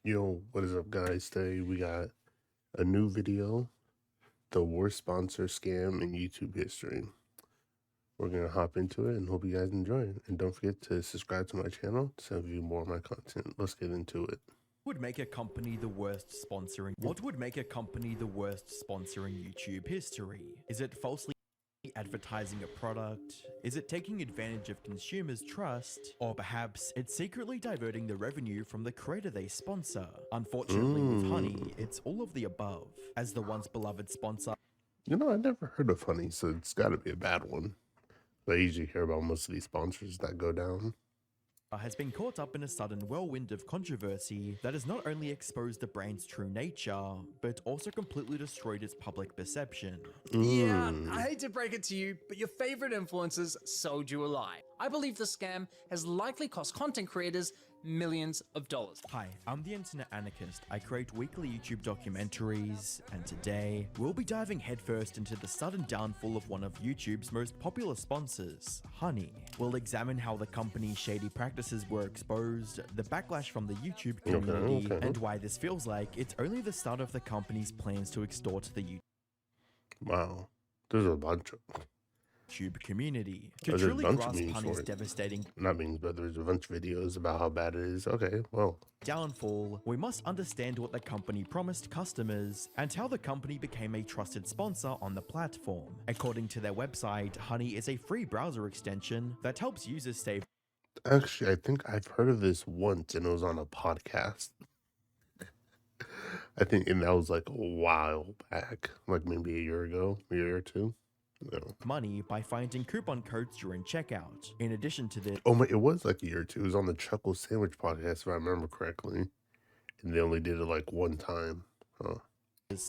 Yo, what is up, guys? Today we got a new video, the worst sponsor scam in YouTube history. We're gonna hop into it and hope you guys enjoy it. And don't forget to subscribe to my channel to view more of my content. Let's get into it. What would make a company the worst sponsoring? What would make a company the worst sponsoring YouTube history? Is it falsely advertising a product? Is it taking advantage of consumers' trust? Or perhaps it's secretly diverting the revenue from the creator they sponsor? Unfortunately, with Honey, it's all of the above. As the once beloved sponsor, You know, I never heard of Honey, so it's gotta be a bad one. But I usually hear about most of these sponsors that go down. has been caught up in a sudden whirlwind of controversy that has not only exposed the brand's true nature, but also completely destroyed its public perception. Yeah, I hate to break it to you, but your favorite influencers sold you a lie. I believe the scam has likely cost content creators millions of dollars. Hi, I'm the Internet Anarchist. I create weekly YouTube documentaries, and today we'll be diving headfirst into the sudden downfall of one of YouTube's most popular sponsors, Honey. We'll examine how the company's shady practices were exposed, the backlash from the YouTube community, and why this feels like it's only the start of the company's plans to extort the Wow, there's a bunch of community. To There's a truly bunch of grasp memes Honey's for it. devastating not memes, but there's a bunch of videos about how bad it is. Okay, well, downfall, we must understand what the company promised customers and how the company became a trusted sponsor on the platform. According to their website, Honey is a free browser extension that helps users save actually, I think I've heard of this once, and it was on a podcast. I think, and that was like a while back, like maybe a year ago, a year or two. No. money by finding coupon codes during checkout. In addition to this, Oh my, it was like a year or two. It was on the Chuckle Sandwich podcast, if I remember correctly, and they only did it like one time. Huh.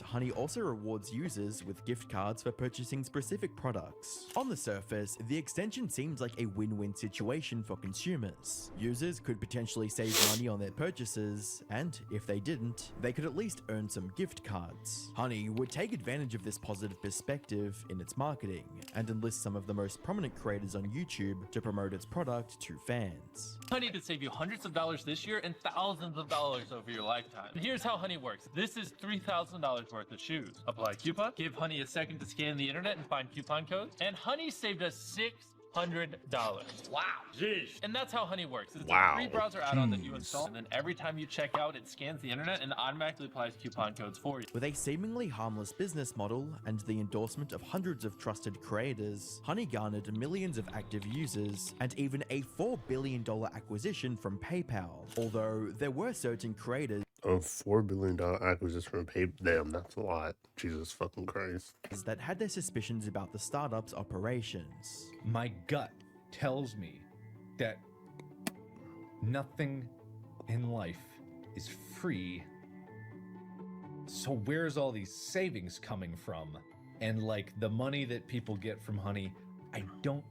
Honey also rewards users with gift cards for purchasing specific products. On the surface, the extension seems like a win-win situation for consumers. Users could potentially save money on their purchases, and if they didn't, they could at least earn some gift cards. Honey would take advantage of this positive perspective in its marketing, and enlist some of the most prominent creators on YouTube to promote its product to fans. Honey could save you hundreds of dollars this year and thousands of dollars over your lifetime. And here's how Honey works. This is $3,000 worth of shoes. Apply coupon, give Honey a second to scan the internet and find coupon codes, and Honey saved us $600. Wow. Jeez. And that's how Honey works. It's a free browser add-on that you install, and then every time you check out, it scans the internet and automatically applies coupon codes for you. With a seemingly harmless business model and the endorsement of hundreds of trusted creators, Honey garnered millions of active users and even a $4 billion acquisition from PayPal. Although there were certain creators A $4 billion acquisition from PayPal. Damn, that's a lot. Jesus fucking Christ. that had their suspicions about the startup's operations. My gut tells me that nothing in life is free. So where's all these savings coming from? And like the money that people get from Honey, I don't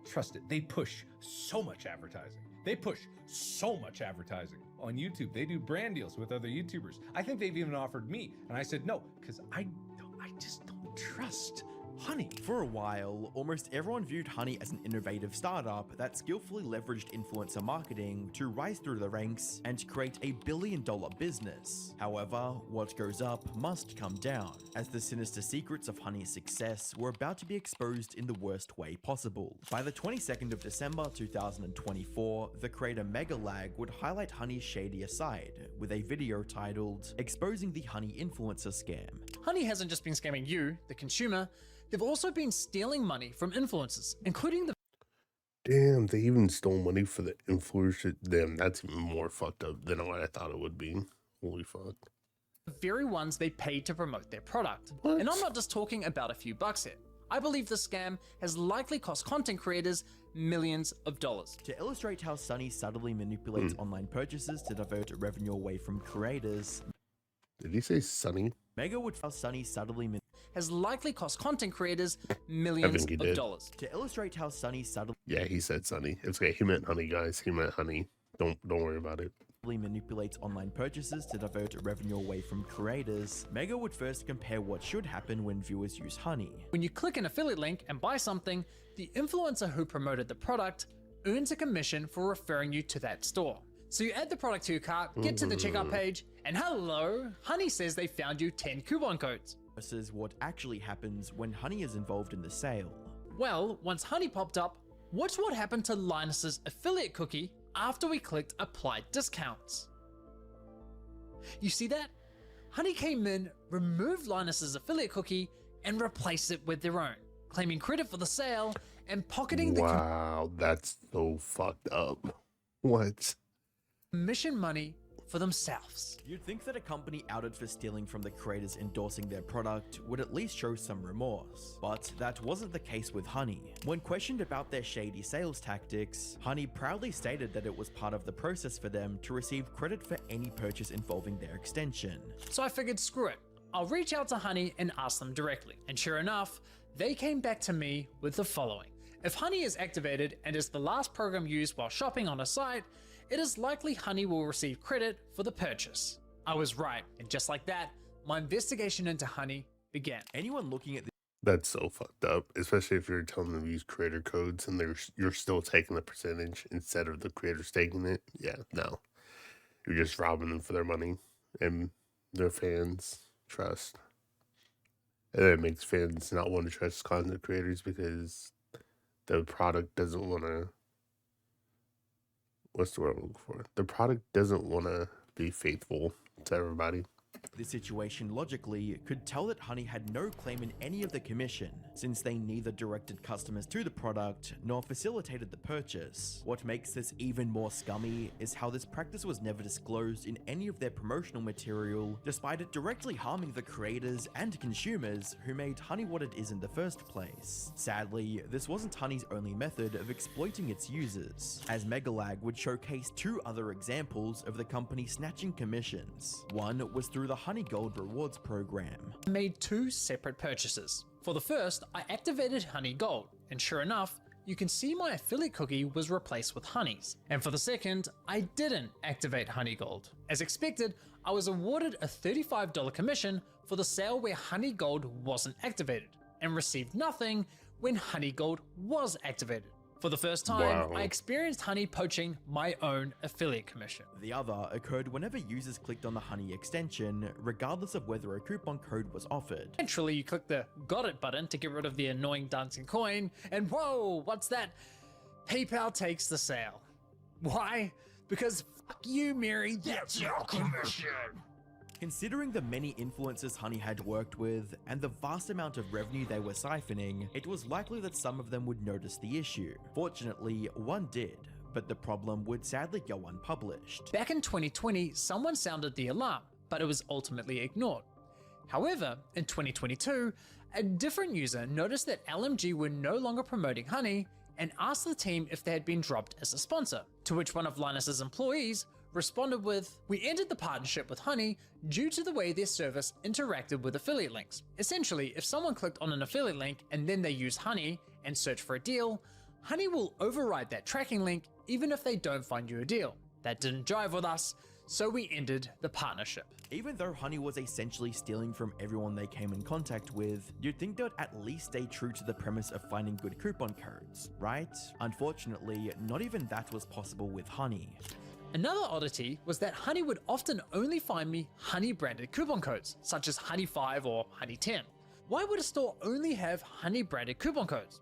trust it. They push so much advertising. On YouTube. They do brand deals with other YouTubers. I think they've even offered me. And I said no, because I just don't trust Honey. For a while, almost everyone viewed Honey as an innovative startup that skillfully leveraged influencer marketing to rise through the ranks and create a billion-dollar business. However, what goes up must come down, as the sinister secrets of Honey's success were about to be exposed in the worst way possible. By the 22nd of December 2024, the creator Megalag would highlight Honey's shadier side with a video titled "Exposing the Honey Influencer Scam." Honey hasn't just been scamming you, the consumer, they've also been stealing money from influencers, including the Damn, they even stole money for the influencer. Damn, that's even more fucked up than what I thought it would be. Holy fuck. very ones they paid to promote their product. What? And I'm not just talking about a few bucks here. I believe the scam has likely cost content creators millions of dollars. To illustrate how Sunny subtly manipulates online purchases to divert revenue away from creators, Did he say Sunny? Mega would how Sunny subtly Has likely cost content creators millions he of did. dollars. to illustrate how Sunny subtly Yeah, he said Sunny. It's okay. He meant Honey, guys. He meant Honey. Don't worry about it. manipulates online purchases to divert revenue away from creators, Mega would first compare what should happen when viewers use Honey. When you click an affiliate link and buy something, the influencer who promoted the product earns a commission for referring you to that store. So you add the product to your cart, get to the checkout page, and hello, Honey says they found you 10 coupon codes. Versus what actually happens when Honey is involved in the sale. Well, once Honey popped up, watch what happened to Linus's affiliate cookie after we clicked apply discounts. You see that? Honey came in, removed Linus's affiliate cookie, and replaced it with their own, claiming credit for the sale and pocketing the Wow, that's so fucked up. What? commission money for themselves. You'd think that a company outed for stealing from the creators endorsing their product would at least show some remorse, but that wasn't the case with Honey. When questioned about their shady sales tactics, Honey proudly stated that it was part of the process for them to receive credit for any purchase involving their extension. So I figured, screw it. I'll reach out to Honey and ask them directly. And sure enough, they came back to me with the following. If Honey is activated and is the last program used while shopping on a site, it is likely Honey will receive credit for the purchase. I was right, and just like that, my investigation into Honey began. Anyone looking at That's so fucked up, especially if you're telling them to use creator codes and you're still taking the percentage instead of the creators taking it. Yeah, no. You're just robbing them for their money and their fans' trust. And it makes fans not want to trust content creators because the product doesn't want to. What's the word I'm looking for? The product doesn't want to be faithful to everybody. this situation logically could tell that Honey had no claim in any of the commission, since they neither directed customers to the product nor facilitated the purchase. What makes this even more scummy is how this practice was never disclosed in any of their promotional material, despite it directly harming the creators and consumers who made Honey what it is in the first place. Sadly, this wasn't Honey's only method of exploiting its users, as Megalag would showcase two other examples of the company snatching commissions. One was through the Honey Gold rewards program. I made two separate purchases. For the first, I activated Honey Gold, and sure enough, you can see my affiliate cookie was replaced with Honey's. And for the second, I didn't activate Honey Gold. As expected, I was awarded a $35 commission for the sale where Honey Gold wasn't activated, and received nothing when Honey Gold was activated. For the first time, Wow. I experienced Honey poaching my own affiliate commission. The other occurred whenever users clicked on the Honey extension, regardless of whether a coupon code was offered. Naturally, you click the got it button to get rid of the annoying dancing coin, and whoa, what's that? PayPal takes the sale. Why? Because fuck you, Mary, that's your commission. Considering the many influencers Honey had worked with, and the vast amount of revenue they were siphoning, it was likely that some of them would notice the issue. Fortunately, one did, but the problem would sadly go unpublished. Back in 2020, someone sounded the alarm, but it was ultimately ignored. However, in 2022, a different user noticed that LMG were no longer promoting Honey and asked the team if they had been dropped as a sponsor, to which one of Linus's employees responded with, "We ended the partnership with Honey due to the way their service interacted with affiliate links. Essentially, if someone clicked on an affiliate link and then they use Honey and search for a deal, Honey will override that tracking link even if they don't find you a deal. That didn't jive with us, so we ended the partnership." Even though Honey was essentially stealing from everyone they came in contact with, you'd think they'd at least stay true to the premise of finding good coupon codes, right? Unfortunately, not even that was possible with Honey. Another oddity was that Honey would often only find me Honey branded coupon codes, such as Honey 5 or Honey 10. Why would a store only have Honey branded coupon codes?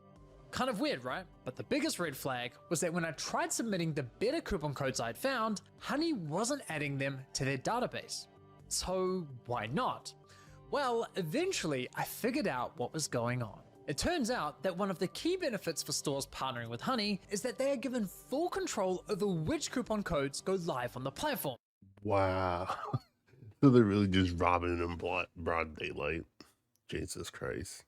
Kind of weird, right? But the biggest red flag was that when I tried submitting the better coupon codes I'd found, Honey wasn't adding them to their database. So why not? Well, eventually I figured out what was going on. It turns out that one of the key benefits for stores partnering with Honey is that they are given full control over which coupon codes go live on the platform. Wow. So they're really just robbing in broad daylight. Jesus Christ.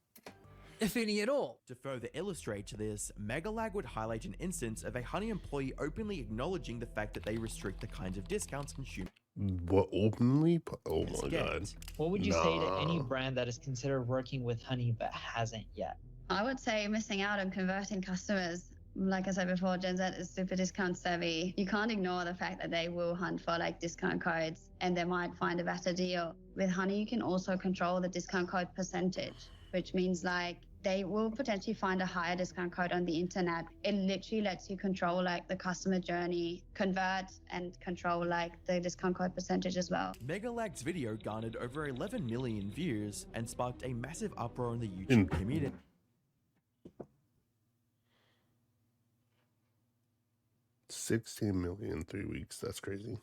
If any at all. To further illustrate this, Megalag would highlight an instance of a Honey employee openly acknowledging the fact that they restrict the kinds of discounts consumers What, openly? Oh my get. god. What would you say to any Nah. brand that is considered working with Honey but hasn't yet? I would say missing out on converting customers. Like I said before, Gen Z is super discount savvy. You can't ignore the fact that they will hunt for like discount codes and they might find a better deal. With Honey, you can also control the discount code percentage, which means like they will potentially find a higher discount code on the internet. It literally lets you control like the customer journey, convert and control like the discount code percentage as well. Megalag's video garnered over 11 million views and sparked a massive uproar in the YouTube community. 16 million in 3 weeks. That's crazy.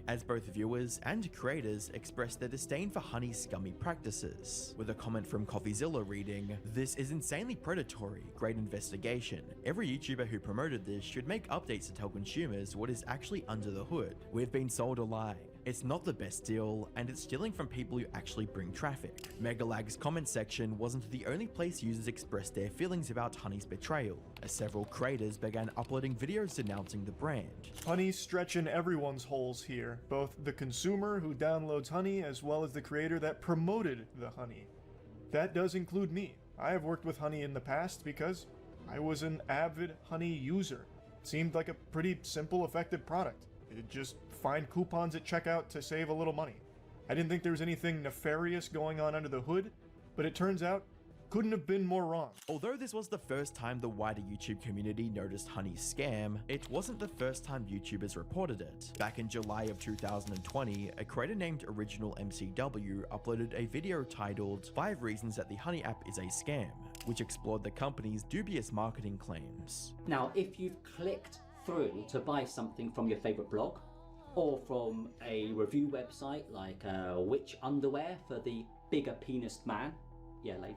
As both viewers and creators expressed their disdain for Honey's scummy practices, with a comment from CoffeeZilla reading, "This is insanely predatory, great investigation. Every YouTuber who promoted this should make updates to tell consumers what is actually under the hood. We've been sold a lie. It's not the best deal, and it's stealing from people who actually bring traffic." Megalag's comment section wasn't the only place users expressed their feelings about Honey's betrayal, as several creators began uploading videos denouncing the brand. Honey's stretching everyone's holes here, both the consumer who downloads Honey as well as the creator that promoted the Honey. That does include me. I have worked with Honey in the past because I was an avid Honey user. It seemed like a pretty simple, effective product. It just find coupons at checkout to save a little money. I didn't think there was anything nefarious going on under the hood, but it turns out couldn't have been more wrong. Although this was the first time the wider YouTube community noticed Honey's scam, it wasn't the first time YouTubers reported it. Back in July of 2020, a creator named Original MCW uploaded a video titled 5 Reasons That the Honey App is a Scam, which explored the company's dubious marketing claims. Now, if you've clicked through to buy something from your favorite blog, or from a review website like Which Underwear for the Bigger Penis Man, yeah, ladies.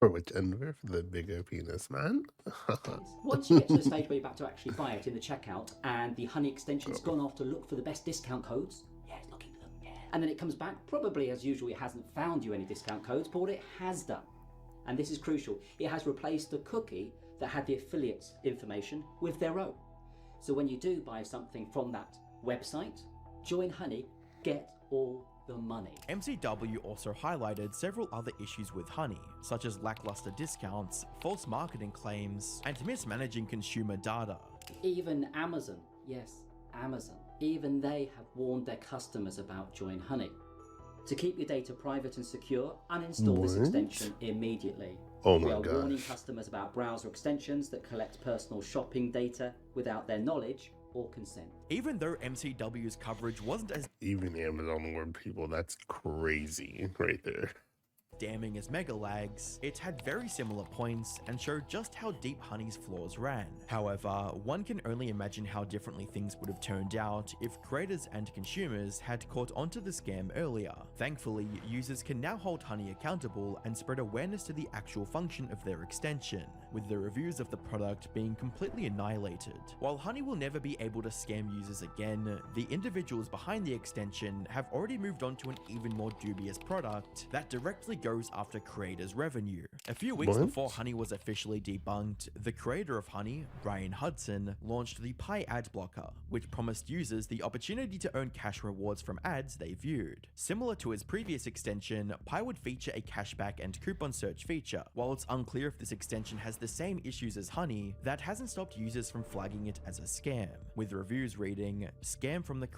For which underwear? For the bigger penis man? Once you get to the stage where you're about to actually buy it in the checkout and the Honey extension's gone off to look for the best discount codes, yeah, it's looking for them, yeah. And then it comes back, probably as usual, it hasn't found you any discount codes, but what it has done, and this is crucial, it has replaced the cookie that had the affiliates information with their own. So when you do buy something from that website, join Honey, get all the money. MCW also highlighted several other issues with Honey, such as lackluster discounts, false marketing claims, and mismanaging consumer data. Even Amazon, yes, Amazon, even they have warned their customers about Join Honey. To keep your data private and secure, uninstall this extension immediately. Oh We my are warning gosh. customers about browser extensions that collect personal shopping data without their knowledge or consent. Even though MCW's coverage wasn't as Even Amazon warned people. That's crazy right there. damning as Megalag's, it had very similar points and showed just how deep Honey's flaws ran. However, one can only imagine how differently things would have turned out if creators and consumers had caught onto the scam earlier. Thankfully, users can now hold Honey accountable and spread awareness to the actual function of their extension, with the reviews of the product being completely annihilated. While Honey will never be able to scam users again, the individuals behind the extension have already moved on to an even more dubious product that directly goes after creators' revenue. A few weeks What? before Honey was officially debunked, the creator of Honey, Brian Hudson, launched the Pi ad blocker, which promised users the opportunity to earn cash rewards from ads they viewed. Similar to his previous extension, Pi would feature a cashback and coupon search feature. While it's unclear if this extension has the same issues as Honey, that hasn't stopped users from flagging it as a scam, with reviews reading, "Scam from the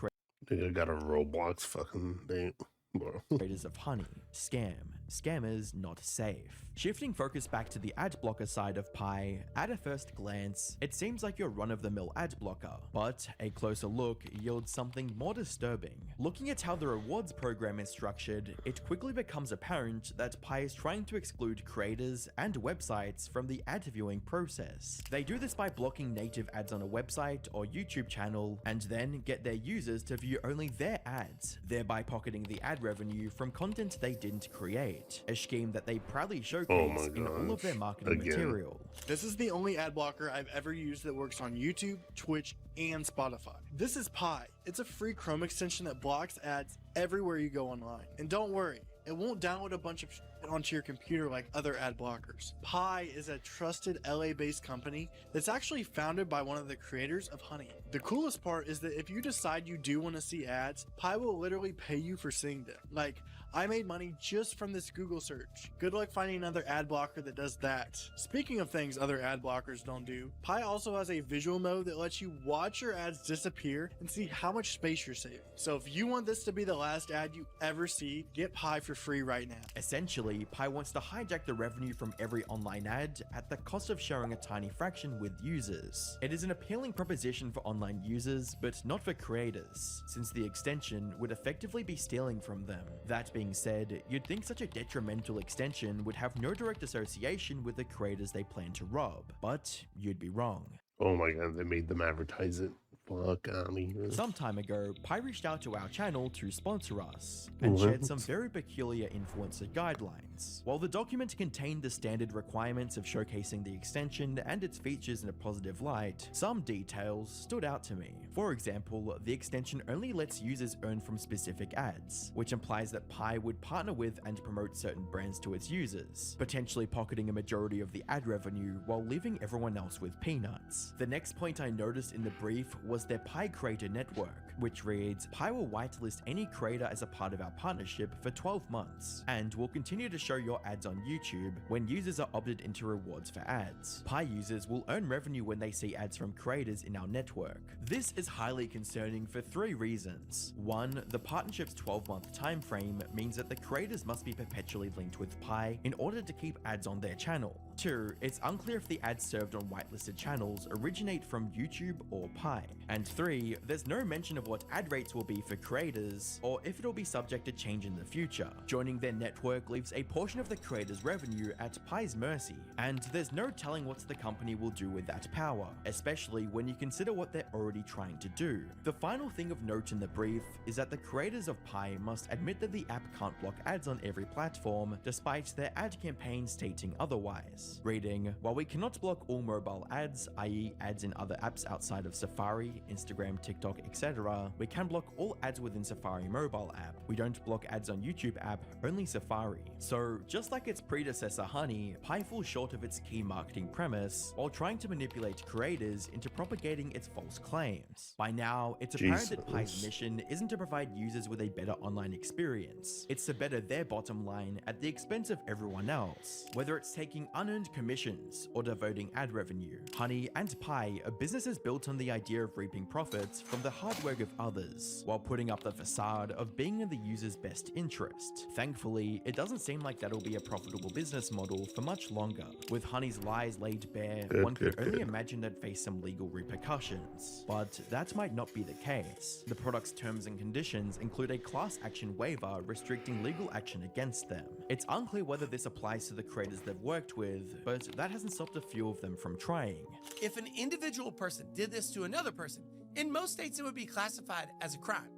Nigga got a Roblox fucking name. Bro. creators of Honey, scam, scammers not safe." Shifting focus back to the ad blocker side of Pi, at a first glance, it seems like your run-of-the-mill ad blocker, but a closer look yields something more disturbing. Looking at how the rewards program is structured, it quickly becomes apparent that Pi is trying to exclude creators and websites from the ad viewing process. They do this by blocking native ads on a website or YouTube channel, and then get their users to view only their ads, thereby pocketing the ad revenue from content they didn't create, a scheme that they proudly showcase in all of their gosh. marketing Again. material. This is the only ad blocker I've ever used that works on YouTube, Twitch, and Spotify. This is Pi. It's a free Chrome extension that blocks ads everywhere you go online. And don't worry, it won't download a bunch of shit onto your computer like other ad blockers. Pi is a trusted LA-based company that's actually founded by one of the creators of Honey. The coolest part is that if you decide you do want to see ads, Pi will literally pay you for seeing them. Like, I made money just from this Google search. Good luck finding another ad blocker that does that. Speaking of things other ad blockers don't do, Pi also has a visual mode that lets you watch your ads disappear and see how much space you're saving. So if you want this to be the last ad you ever see, get Pi for free right now. Essentially, Pi wants to hijack the revenue from every online ad at the cost of sharing a tiny fraction with users. It is an appealing proposition for online users, but not for creators, since the extension would effectively be stealing from them. That being said, you'd think such a detrimental extension would have no direct association with the creators they plan to rob, but you'd be wrong. Oh my god, they made them advertise it. Fuck out of here. Some time ago, Pi reached out to our channel to sponsor us and shared some very peculiar influencer guidelines. While the document contained the standard requirements of showcasing the extension and its features in a positive light, some details stood out to me. For example, the extension only lets users earn from specific ads, which implies that Pi would partner with and promote certain brands to its users, potentially pocketing a majority of the ad revenue while leaving everyone else with peanuts. The next point I noticed in the brief was their Pi Creator Network, which reads, Pi will whitelist any creator as a part of our partnership for 12 months, and will continue to show your ads on YouTube when users are opted into rewards for ads. Pi users will earn revenue when they see ads from creators in our network. This is highly concerning for 3 reasons. 1, the partnership's 12-month time frame means that the creators must be perpetually linked with Pi in order to keep ads on their channel. 2, it's unclear if the ads served on whitelisted channels originate from YouTube or Pi. And 3, there's no mention of what ad rates will be for creators, or if it'll be subject to change in the future. Joining their network leaves a portion of the creators' revenue at Pi's mercy, and there's no telling what the company will do with that power, especially when you consider what they're already trying to do. The final thing of note in the brief is that the creators of Pi must admit that the app can't block ads on every platform, despite their ad campaign stating otherwise. Reading, while we cannot block all mobile ads, i.e. ads in other apps outside of Safari, Instagram, TikTok, etc., we can block all ads within Safari mobile app. We don't block ads on YouTube app, only Safari. So just like its predecessor Honey, Pi falls short of its key marketing premise while trying to manipulate creators into propagating its false claims. By now, it's apparent that Pi's mission isn't to provide users with a better online experience. It's to better their bottom line at the expense of everyone else, whether it's taking unearned commissions or devoting ad revenue. Honey and Pi are businesses built on the idea of reaping profits from the hard work of others, while putting up the facade of being in the user's best interest. Thankfully, it doesn't seem like that'll be a profitable business model for much longer. With Honey's lies laid bare, one could only imagine they'd face some legal repercussions. But that might not be the case. The product's terms and conditions include a class action waiver restricting legal action against them. It's unclear whether this applies to the creators they've worked with, but that hasn't stopped a few of them from trying. If an individual person did this to another person, in most states it would be classified as a crime.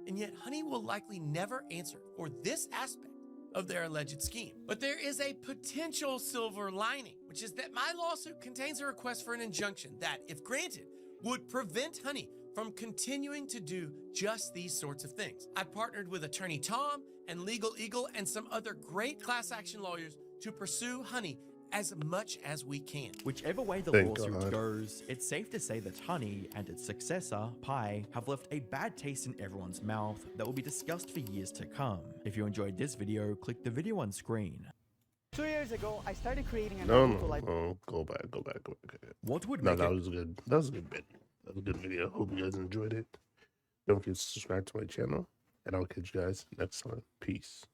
And yet Honey will likely never answer for this aspect of their alleged scheme. But there is a potential silver lining, which is that my lawsuit contains a request for an injunction that, if granted, would prevent Honey from continuing to do just these sorts of things. I partnered with Attorney Tom and Legal Eagle and some other great class action lawyers to pursue Honey as much as we can. Whichever way the lawsuit goes, it's safe to say that Honey and its successor, Pi, have left a bad taste in everyone's mouth that will be discussed for years to come. If you enjoyed this video, click the video on screen. 2 years ago, I started creating an No, go back. What would No, make that it... was good. That was a good bit. That was a good video. Hope you guys enjoyed it. Don't forget to subscribe to my channel, and I'll catch you guys next time. Peace.